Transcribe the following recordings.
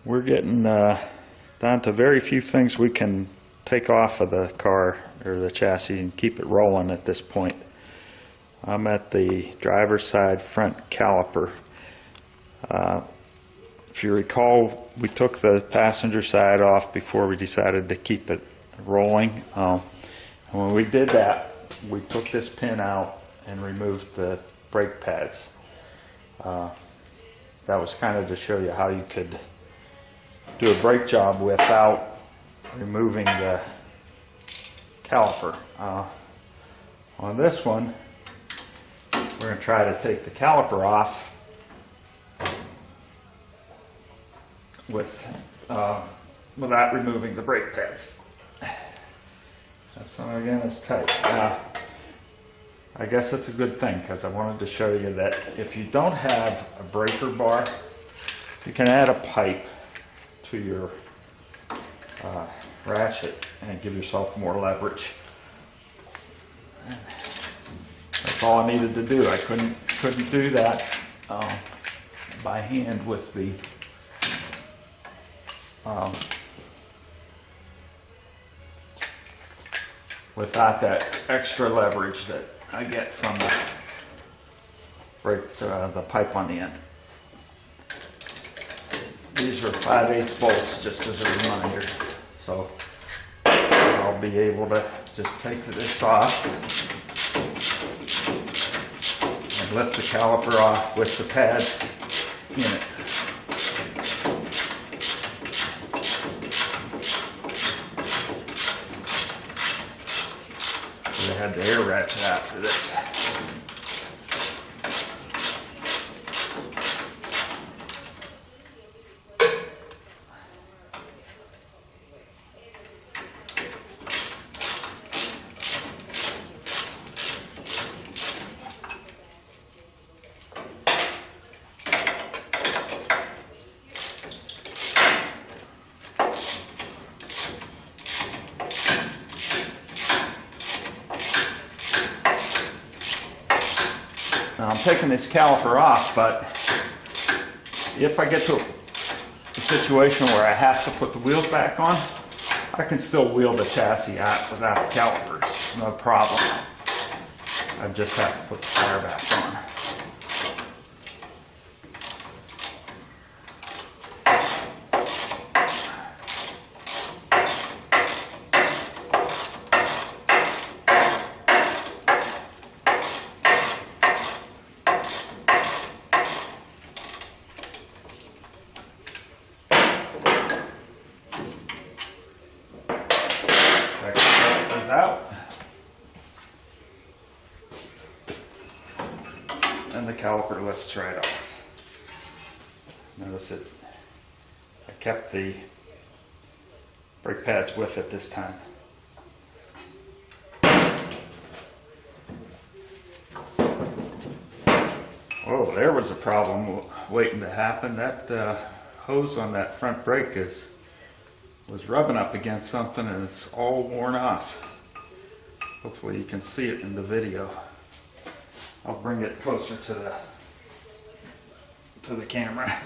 We're getting down to very few things we can take off of the car or the chassis and keep it rolling at this point. I'm at the driver's side front caliper. If you recall, we took the passenger side off before we decided to keep it rolling. And when we did that, we took this pin out and removed the brake pads. That was kind of to show you how you could do a brake job without removing the caliper. On this one, we're going to try to take the caliper off without removing the brake pads. This one again is tight. I guess it's a good thing, because I wanted to show you that if you don't have a breaker bar, you can add a pipe to your ratchet and give yourself more leverage. That's all I needed to do. I couldn't do that by hand with the without that extra leverage that I get from the pipe on the end. These are 5/8 bolts, just as a reminder. So I'll be able to just take this off and lift the caliper off with the pads in it. I had the air ratchet out for this. Now I'm taking this caliper off, but if I get to a situation where I have to put the wheels back on, I can still wheel the chassis out without the calipers. It's no problem. I just have to put the tire back on. Out, and the caliper lifts right off. Notice it, I kept the brake pads with it this time. Oh, there was a problem waiting to happen. That hose on that front brake was rubbing up against something, and it's all worn off. Hopefully you can see it in the video. I'll bring it closer to the camera.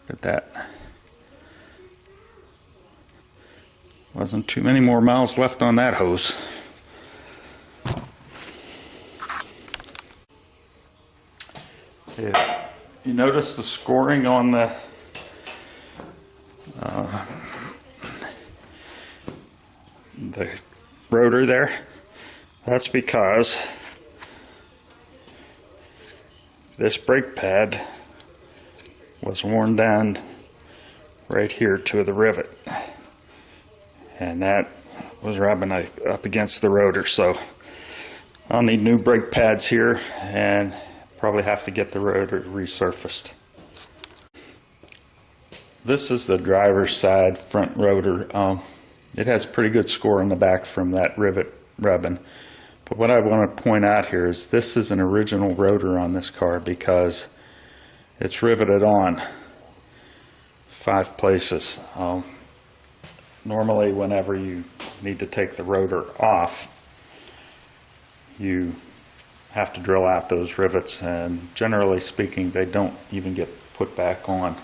Look at that. Wasn't too many more miles left on that hose. Yeah. You notice the scoring on the rotor there? That's because this brake pad was worn down right here to the rivet, and that was rubbing up against the rotor, so I'll need new brake pads here and probably have to get the rotor resurfaced. This is the driver's side front rotor. It has a pretty good score in the back from that rivet rubbing. But what I want to point out here is this is an original rotor on this car because it's riveted on 5 places. normally whenever you need to take the rotor off, you have to drill out those rivets, and generally speaking they don't even get put back on.